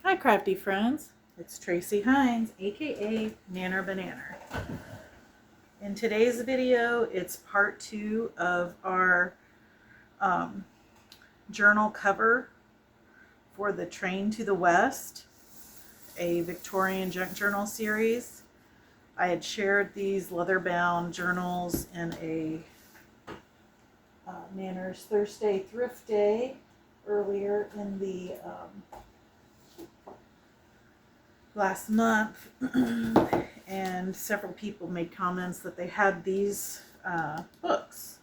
Hi crafty friends, it's Tracy Hines, aka Nanner Banana. In today's video, it's part 2 of our um, journal cover for the Train to the West, a Victorian junk journal series. I had shared these leather-bound journals in a Nanner's Thursday Thrift Day earlier in the last month. And several people made comments that they had these books.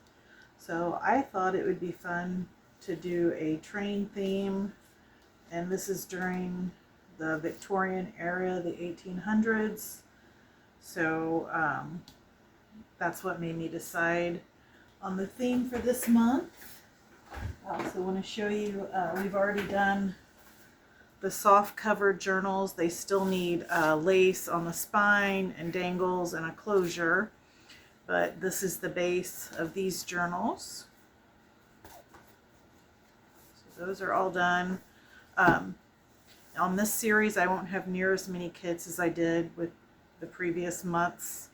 So I thought it would be fun to do a train theme, and this is during the Victorian era, the 1800s. So that's what made me decide on the theme for this month. I also want to show you, we've already done the soft cover journals. They still need lace on the spine and dangles and a closure, but this is the base of these journals. So those are all done. On this series, I won't have near as many kits as I did with the previous month's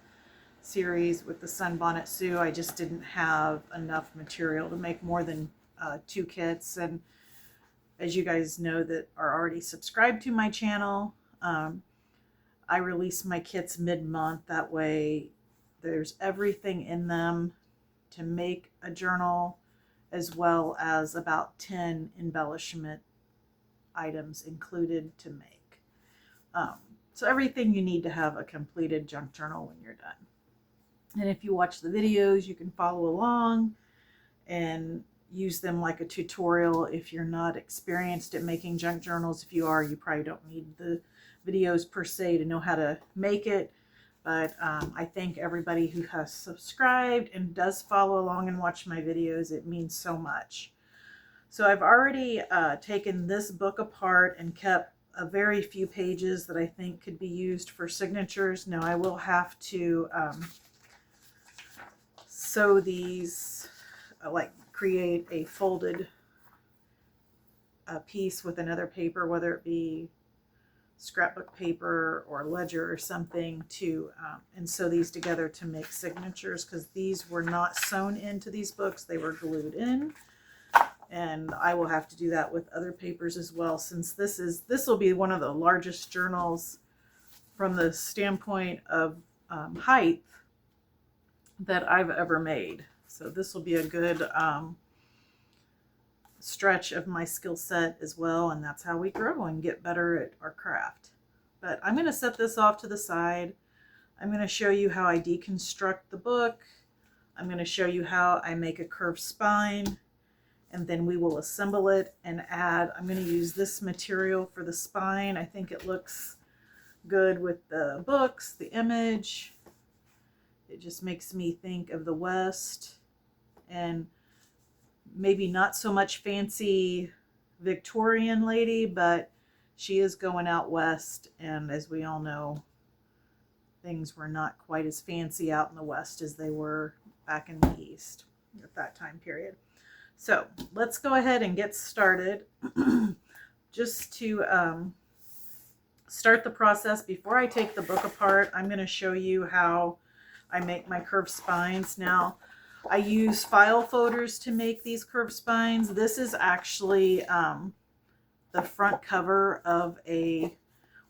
series with the Sunbonnet Sue. I just didn't have enough material to make more than 2 kits. And as you guys know that are already subscribed to my channel, I release my kits mid-month. That way there's everything in them to make a journal, as well as about 10 embellishment items included to make. So everything you need to have a completed junk journal when you're done. And if you watch the videos, you can follow along and use them like a tutorial if you're not experienced at making junk journals. If you are, you probably don't need the videos per se to know how to make it. But I thank everybody who has subscribed and does follow along and watch my videos. It means so much. So I've already taken this book apart and kept a very few pages that I think could be used for signatures. Now I will have to sew these, like create a folded piece with another paper, whether it be scrapbook paper or ledger or something, to and sew these together to make signatures, because these were not sewn into these books, they were glued in. And I will have to do that with other papers as well, since this will be one of the largest journals from the standpoint of height that I've ever made. So this will be a good stretch of my skill set as well, and that's how we grow and get better at our craft. But I'm going to set this off to the side. I'm going to show you how I deconstruct the book. I'm going to show you how I make a curved spine, and then we will assemble it and add. I'm going to use this material for the spine. I think it looks good with the books, the image. It just makes me think of the West, and maybe not so much fancy Victorian lady, but she is going out west, and as we all know, things were not quite as fancy out in the West as they were back in the East at that time period. So let's go ahead and get started. Just to start the process, before I take the book apart, I'm going to show you how I make my curved spines. Now, I use file folders to make these curved spines. This is actually the front cover of a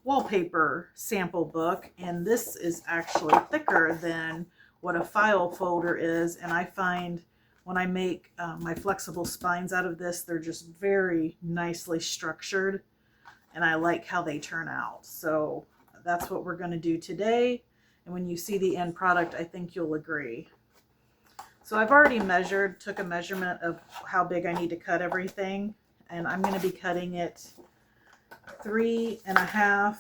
wallpaper sample book, and this is actually thicker than what a file folder is. And I find when I make my flexible spines out of this, they're just very nicely structured, and I like how they turn out. So that's what we're going to do today. And when you see the end product, I think you'll agree. So I've already took a measurement of how big I need to cut everything, and I'm going to be cutting it 3.5.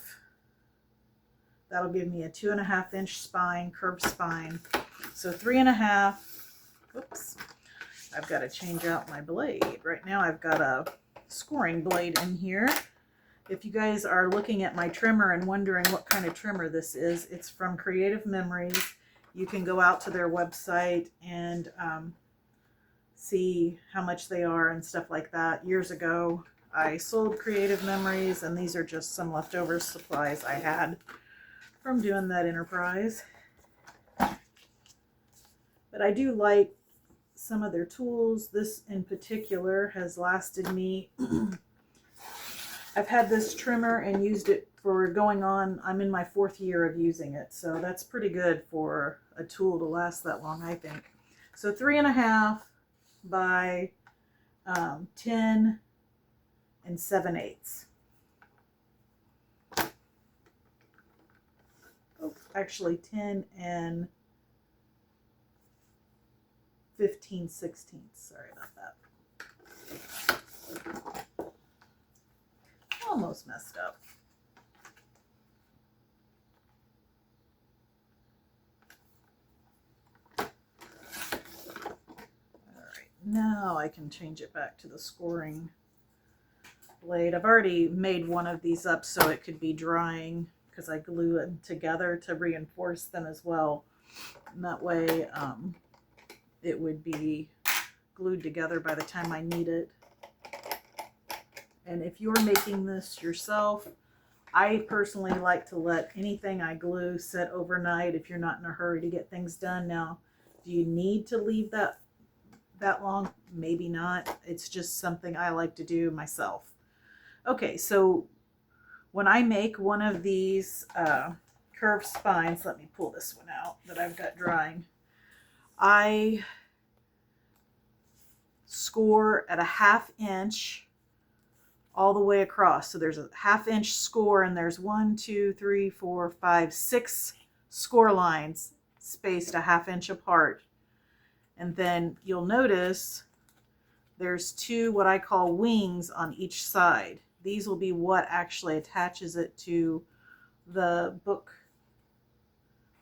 That'll give me a 2.5 inch spine, curved spine. So 3.5. Oops. I've got to change out my blade. Right now I've got a scoring blade in here. If you guys are looking at my trimmer and wondering what kind of trimmer this is, it's from Creative Memories. You can go out to their website and see how much they are and stuff like that. Years ago, I sold Creative Memories, and these are just some leftover supplies I had from doing that enterprise. But I do like some of their tools. This in particular has lasted me. I've had this trimmer and used it for going on, I'm in my 4th year of using it. So that's pretty good for a tool to last that long, I think. So 3.5 by 10 7/8. Oh, actually 10 and 15/16. Sorry about that. Almost messed up. Alright, now I can change it back to the scoring blade. I've already made one of these up so it could be drying because I glue them together to reinforce them as well. And that way it would be glued together by the time I need it. And if you're making this yourself, I personally like to let anything I glue sit overnight if you're not in a hurry to get things done. Now, do you need to leave that long? Maybe not. It's just something I like to do myself. Okay, so when I make one of these curved spines, let me pull this one out that I've got drying. I score at a 1/2 inch all the way across. So there's a 1/2 inch score, and there's 1, 2, 3, 4, 5, 6 score lines spaced a 1/2 inch apart. And then you'll notice there's 2 what I call wings on each side. These will be what actually attaches it to the book,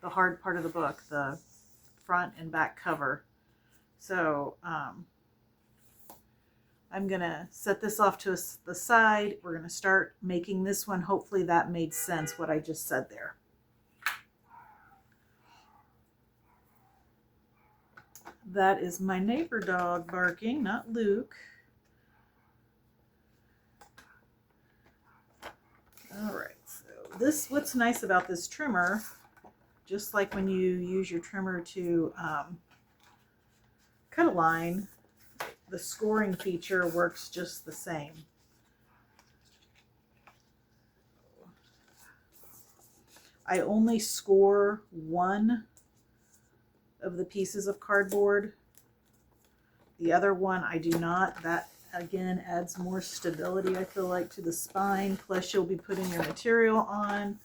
the hard part of the book, the front and back cover. So I'm going to set this off to the side. We're going to start making this one. Hopefully that made sense, what I just said there. That is my neighbor dog barking, not Luke. All right, so this, what's nice about this trimmer, just like when you use your trimmer to cut a line, the scoring feature works just the same. I only score one of the pieces of cardboard. The other one I do not. That again adds more stability, I feel like, to the spine. Plus you'll be putting your material on.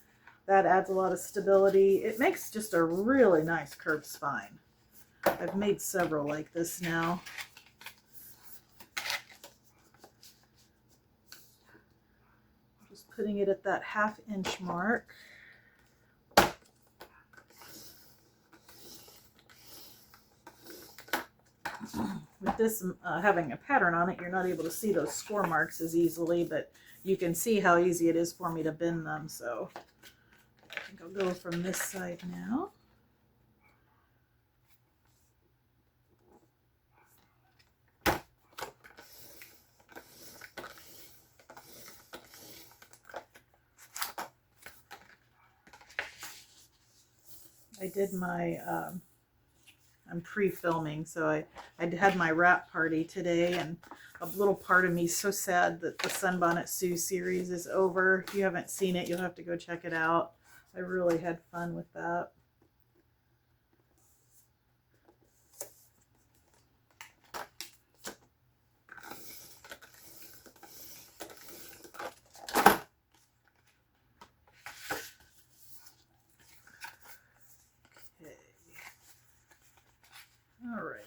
That adds a lot of stability. It makes just a really nice curved spine. I've made several like this now. Just putting it at that 1/2 inch mark. With this having a pattern on it, you're not able to see those score marks as easily, but you can see how easy it is for me to bend them. So I think I'll go from this side now. I did my I'm pre-filming, so I had my wrap party today, and a little part of me is so sad that the Sunbonnet Sue series is over. If you haven't seen it, you'll have to go check it out. I really had fun with that. All right.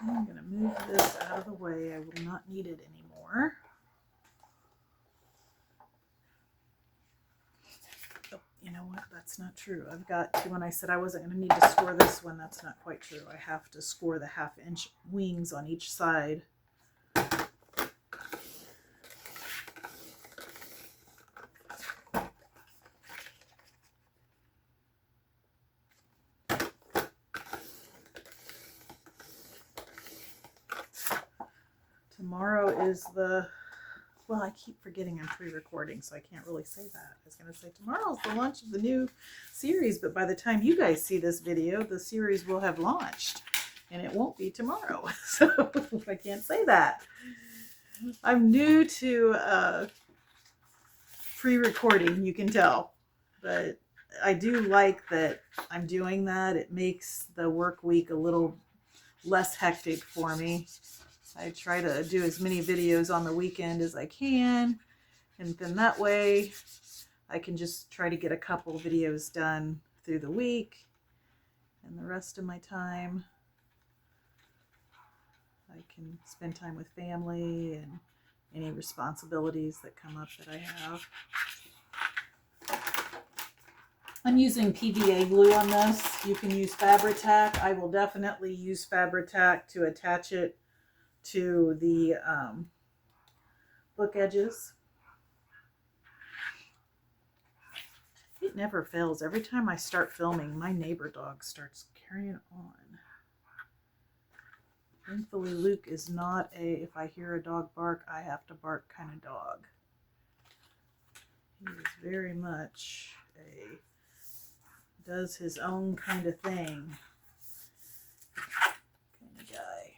I'm going to move this out of the way. I will not need it anymore. Oh, you know what? That's not true. I've got to, when I said I wasn't going to need to score this one, that's not quite true. I have to score the 1/2 inch wings on each side. tomorrow is the, well, I keep forgetting I'm pre-recording, so I can't really say that. I was going to say tomorrow is the launch of the new series, but by the time you guys see this video, the series will have launched, and it won't be tomorrow, so I can't say that. I'm new to pre-recording, you can tell, but I do like that I'm doing that. It makes the work week a little less hectic for me. I try to do as many videos on the weekend as I can, and then that way I can just try to get a couple videos done through the week, and the rest of my time I can spend time with family and any responsibilities that come up that I have. I'm using PVA glue on this. You can use Fabri-Tac. I will definitely use Fabri-Tac to attach it to the book edges. It never fails. Every time I start filming, my neighbor dog starts carrying on. Thankfully, Luke is not a, if I hear a dog bark, I have to bark kind of dog. He is very much a, does his own kind of thing kind of guy.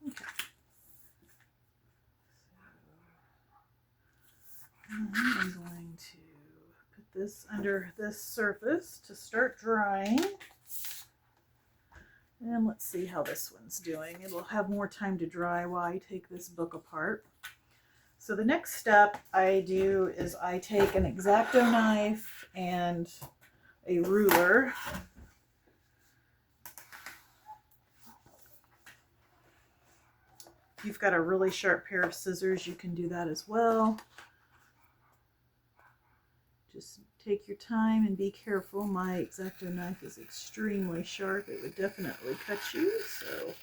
Okay. So I'm going to put this under this surface to start drying. And let's see how this one's doing. It'll have more time to dry while I take this book apart. So the next step I do is I take an X-Acto knife and a ruler. If you've got a really sharp pair of scissors, you can do that as well. Just take your time and be careful. My X-Acto knife is extremely sharp. It would definitely cut you. So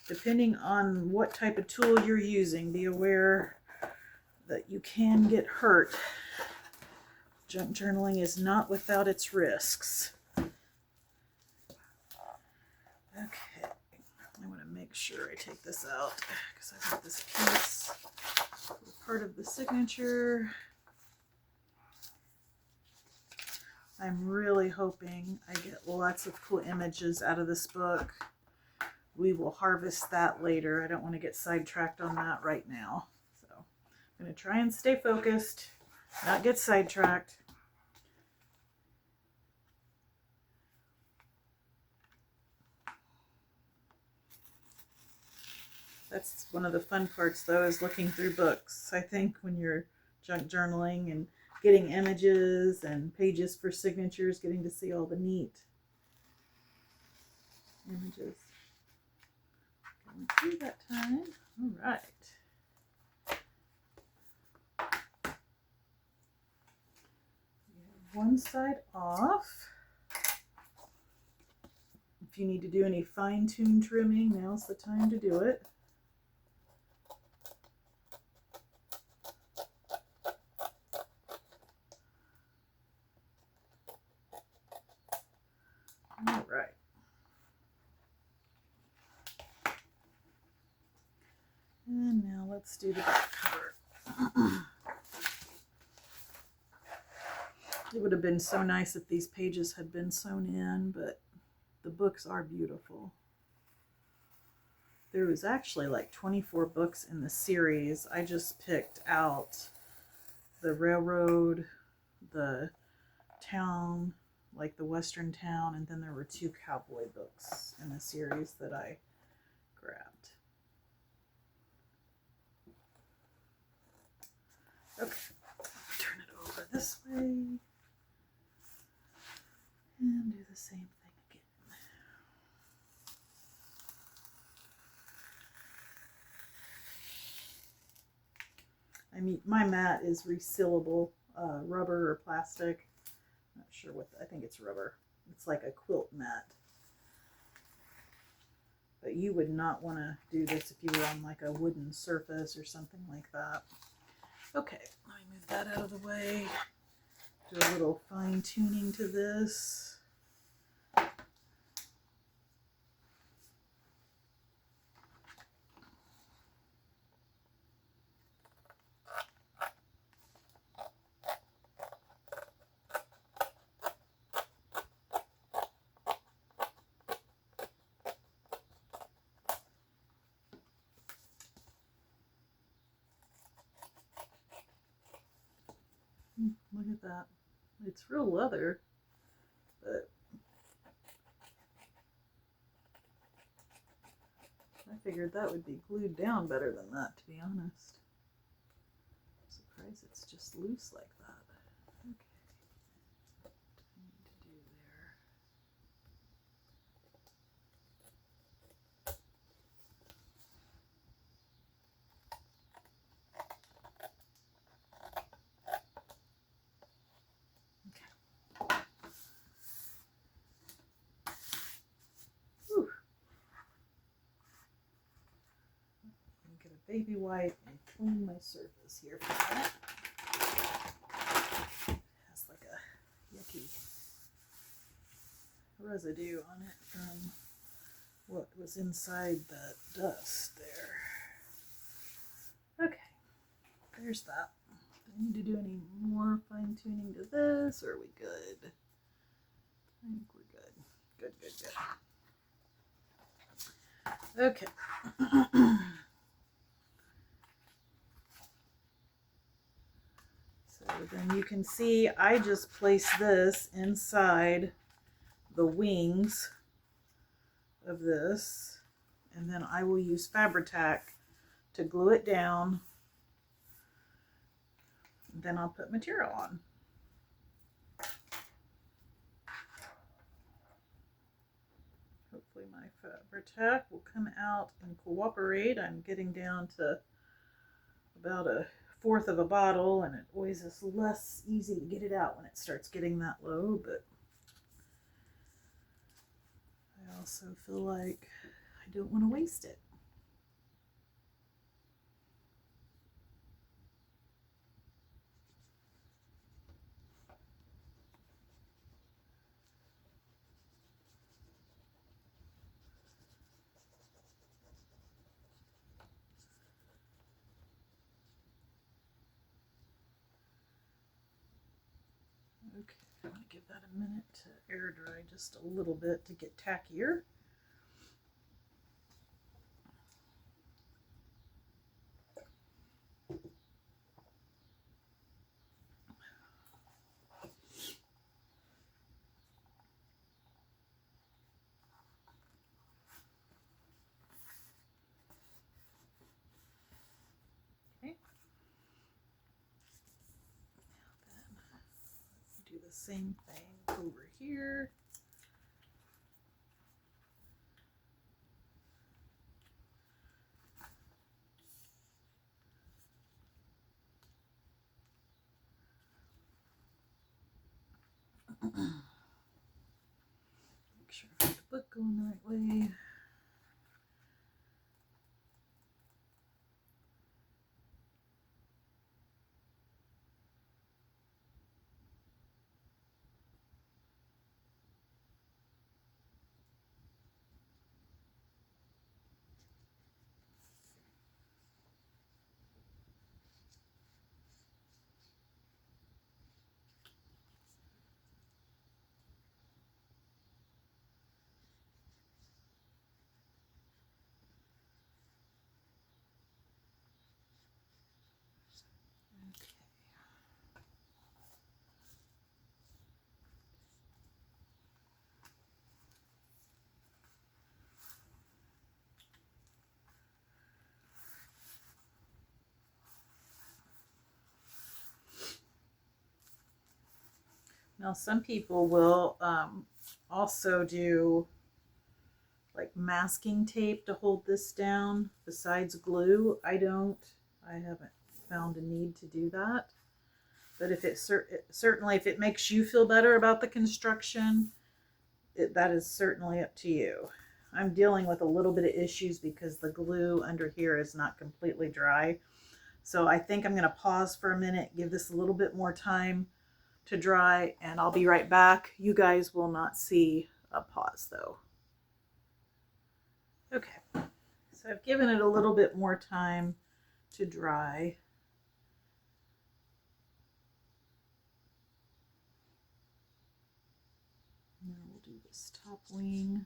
depending on what type of tool you're using, be aware that you can get hurt. Junk journaling is not without its risks. Okay, I want to make sure I take this out because I got this piece, part of the signature. I'm really hoping I get lots of cool images out of this book. We will harvest that later. I don't want to get sidetracked on that right now. So I'm going to try and stay focused, not get sidetracked. That's one of the fun parts, though, is looking through books. I think when you're junk journaling and getting images and pages for signatures, getting to see all the neat images. Going through that time. All right. One side off. If you need to do any fine-tune trimming, now's the time to do it. All right. And now let's do the back cover. It would have been so nice if these pages had been sewn in, but the books are beautiful. There was actually like 24 books in the series. I just picked out the railroad, the town, like the western town, and then there were 2 cowboy books in the series that I grabbed. Okay, turn it over this way and do the same thing again. I mean, my mat is resealable rubber or plastic. I'm not sure what, I think it's rubber. It's like a quilt mat. But you would not want to do this if you were on like a wooden surface or something like that. Okay, let me move that out of the way. Do a little fine tuning to this. Look at that. It's real leather, but I figured that would be glued down better than that, to be honest. I'm surprised it's just loose like that. Okay. What do I need to do there? Whew. Get a baby wipe and clean my surface here for a minute. It has like a yucky residue on it from what was inside that dust there. Okay, there's that. Do I need to do any more fine tuning to this, or are we good? I think we're good. Good, good, good. Okay. So then you can see I just placed this inside the wings of this, and then I will use Fabri-Tac to glue it down. Then I'll put material on. Hopefully my Fabri-Tac will come out and cooperate. I'm getting down to about 1/4 of a bottle, and it always is less easy to get it out when it starts getting that low, but I also feel like I don't want to waste it. Okay, I'm going to give that a minute to air dry just a little bit to get tackier. Okay. Now then, do the same thing over here. Make sure I have the book going the right way. Now some people will also do like masking tape to hold this down besides glue. I haven't found a need to do that. But if it certainly, if it makes you feel better about the construction, that is certainly up to you. I'm dealing with a little bit of issues because the glue under here is not completely dry. So I think I'm going to pause for a minute, give this a little bit more time to dry, and I'll be right back. You guys will not see a pause though. Okay, so I've given it a little bit more time to dry. Now we'll do this top wing.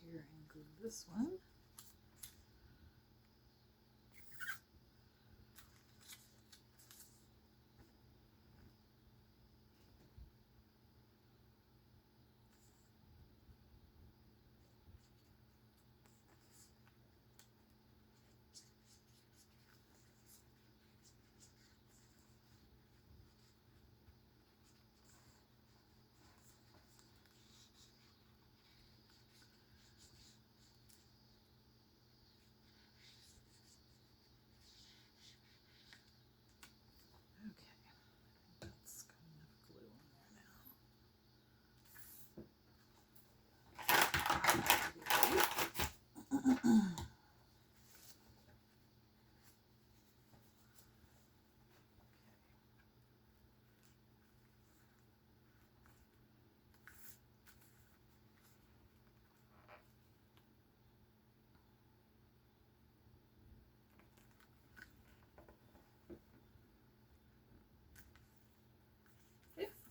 here and glue this one.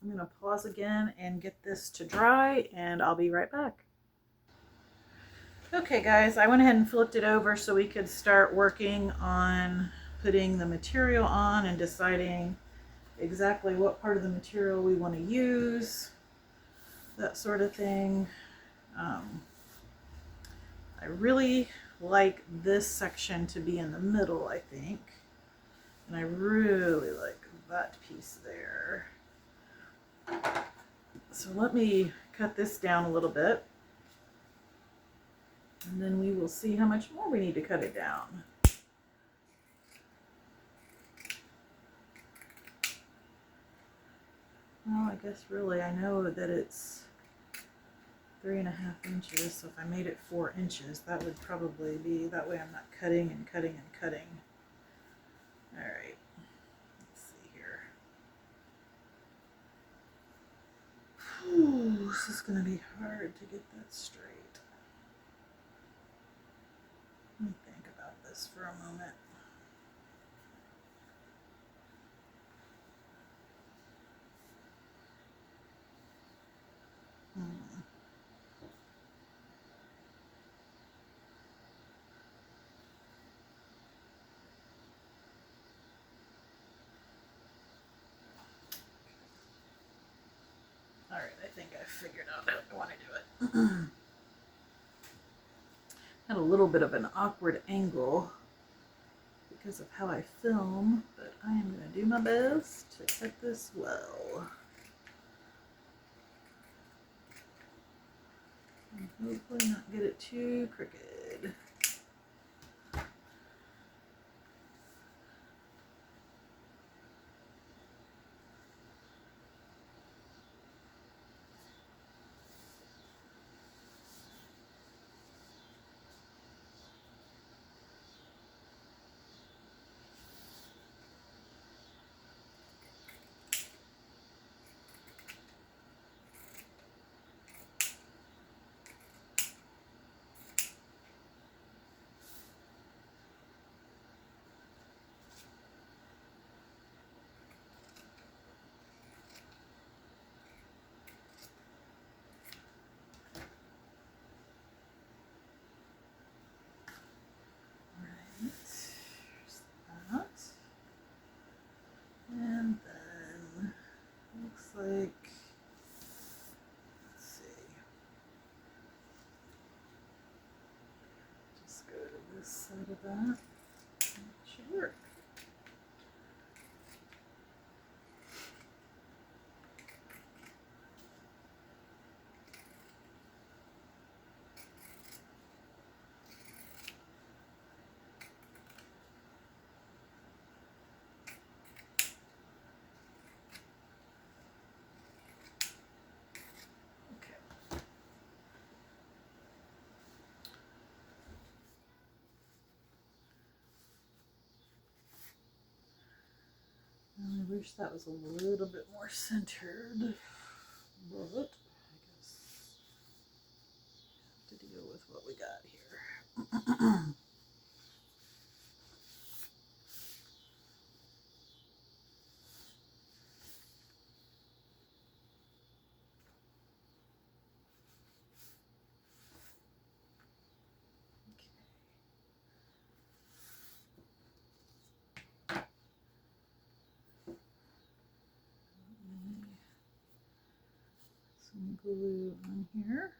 I'm going to pause again and get this to dry, and I'll be right back. Okay guys, I went ahead and flipped it over so we could start working on putting the material on and deciding exactly what part of the material we want to use, that sort of thing. I really like this section to be in the middle, I think, and I really like that piece there. So let me cut this down a little bit, and then we will see how much more we need to cut it down. Well, I guess really I know that it's 3.5 inches, so if I made it 4 inches, that would probably be, that way I'm not cutting and cutting and cutting. All right, let's see here. Ooh, this is going to be hard to get that straight. Let me think about this for a moment. All right, I think I figured out how I want to do it. Had a little bit of an awkward angle because of how I film, but I am going to do my best to cut this well. And hopefully not get it too crooked. And then looks like, let's see, just go to this side of that. It should work. I wish that was a little bit more centered, but I guess I have to deal with what we got here. some glue on here.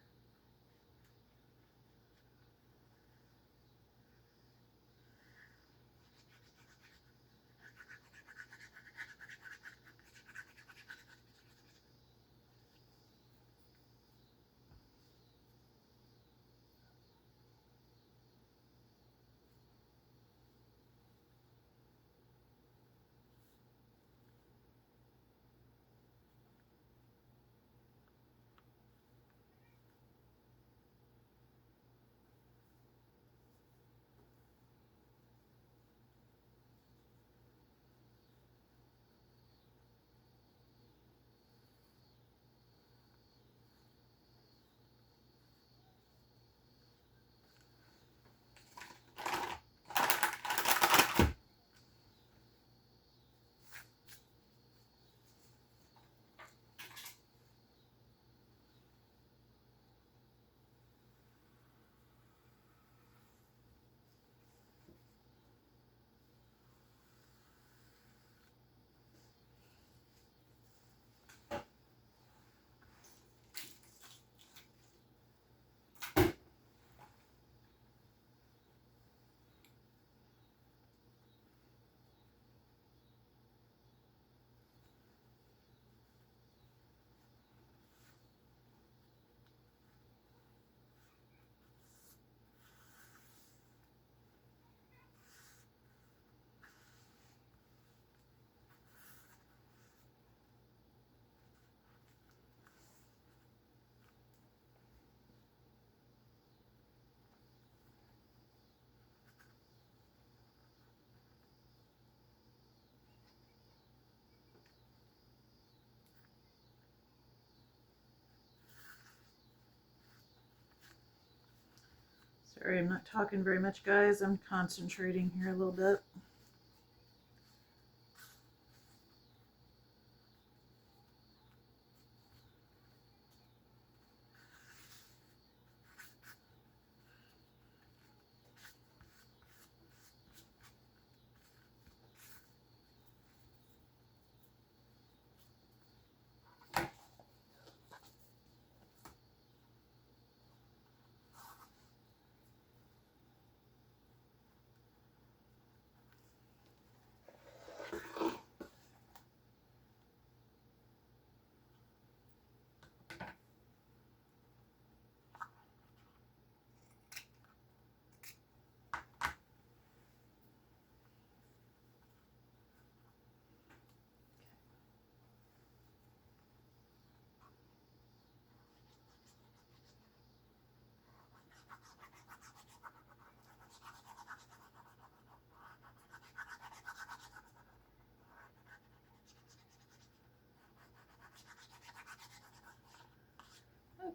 Sorry, I'm not talking very much, guys. I'm concentrating here a little bit.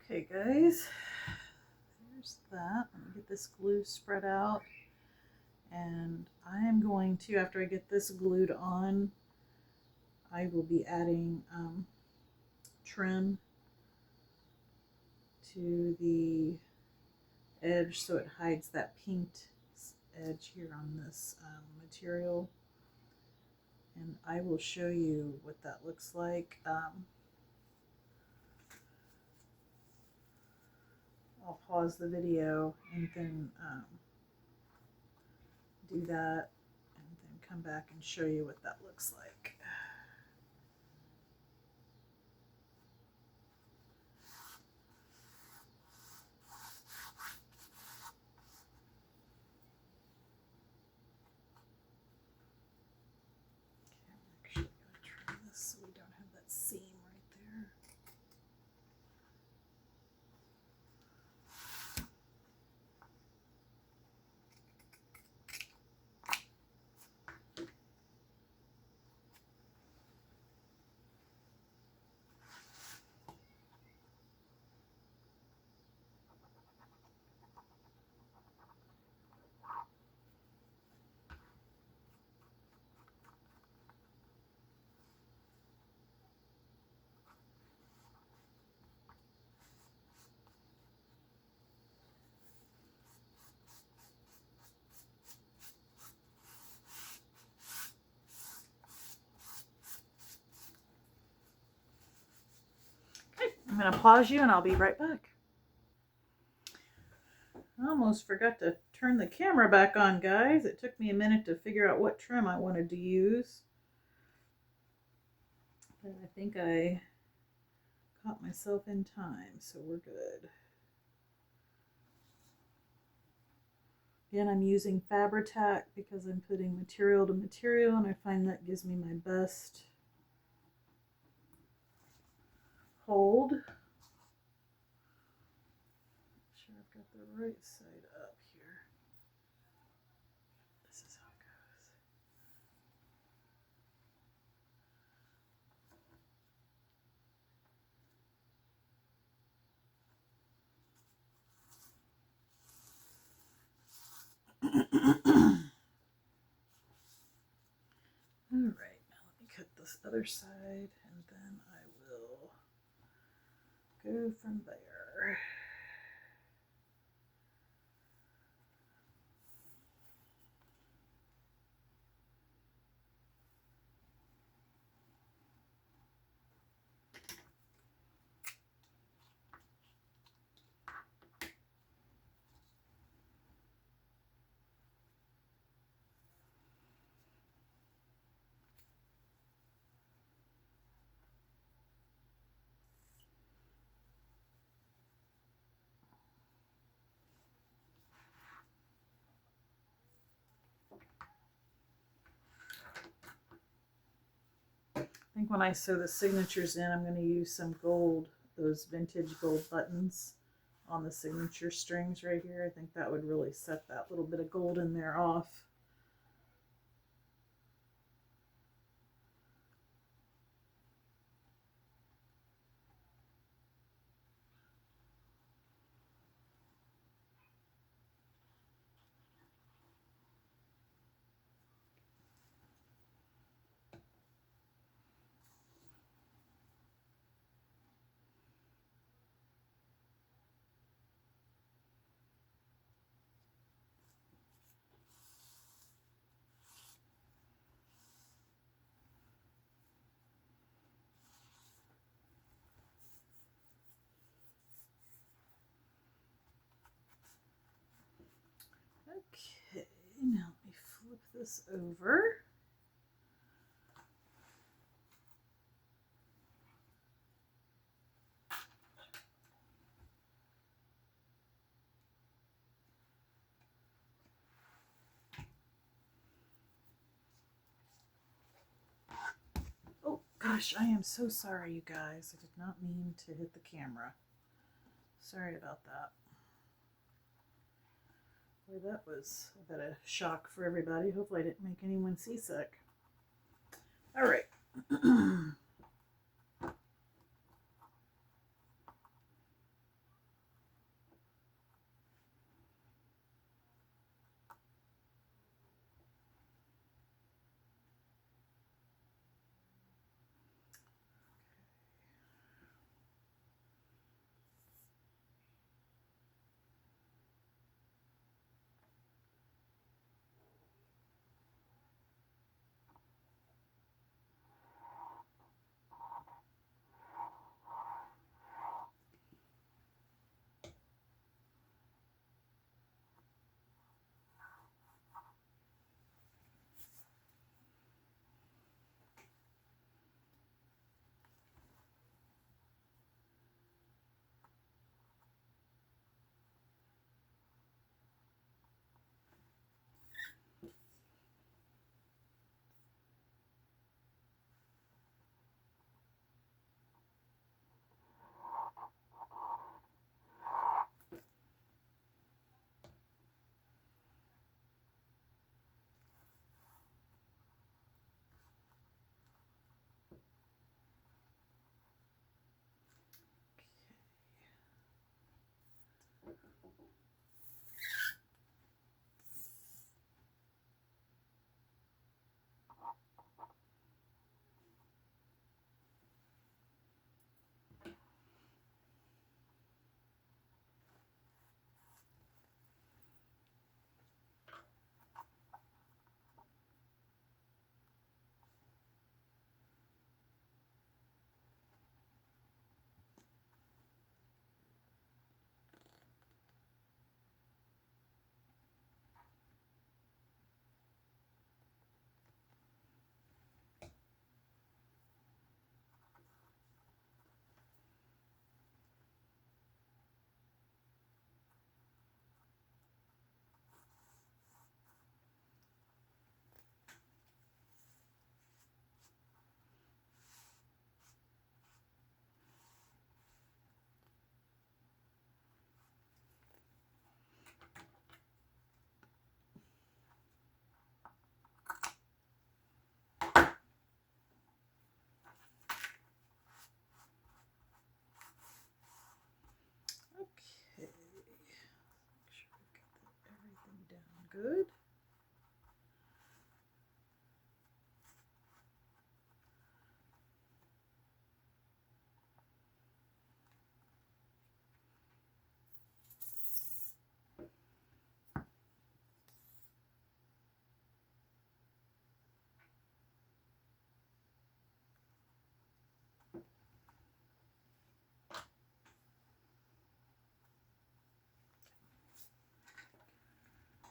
Okay, guys, there's that. Let me get this glue spread out. And I am going to, after I get this glued on, I will be adding trim to the edge so it hides that pinked edge here on this material. And I will show you what that looks like. I'll pause the video and then do that and then come back and show you what that looks like. Okay, I'm actually going to trim this so we don't have that seam right there. going to pause you and I'll be right back. I almost forgot to turn the camera back on, guys. It took me a minute to figure out what trim I wanted to use. But I think I caught myself in time, so we're good. Again, I'm using Fabri-Tac because I'm putting material to material, and I find that gives me my best hold. Make sure I've got the right side up here. This is how it goes. All right, now let me cut this other side, and then I will go from there. I think when I sew the signatures in, I'm going to use some gold, those vintage gold buttons on the signature strings right here. I think that would really set that little bit of gold in there off. Okay, now let me flip this over. Oh gosh, I am so sorry, you guys. I did not mean to hit the camera. Sorry about that. Boy, that was a bit of shock for everybody. Hopefully I didn't make anyone seasick. All right.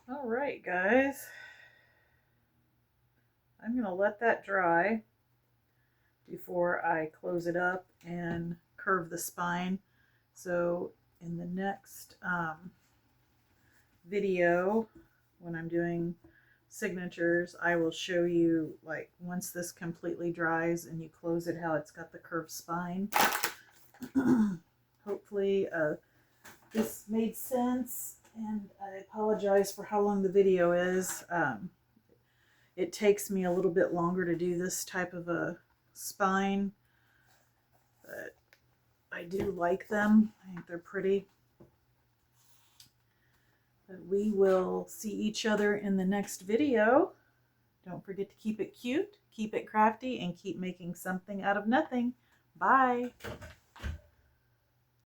All right, guys. I'm going to let that dry before I close it up and curve the spine. So in the next video, when I'm doing signatures, I will show you, like, once this completely dries and you close it, how it's got the curved spine. Hopefully this made sense, and I apologize for how long the video is. It takes me a little bit longer to do this type of a spine, but I do like them. I think they're pretty. But we will see each other in the next video. Don't forget to keep it cute, keep it crafty, and keep making something out of nothing. Bye.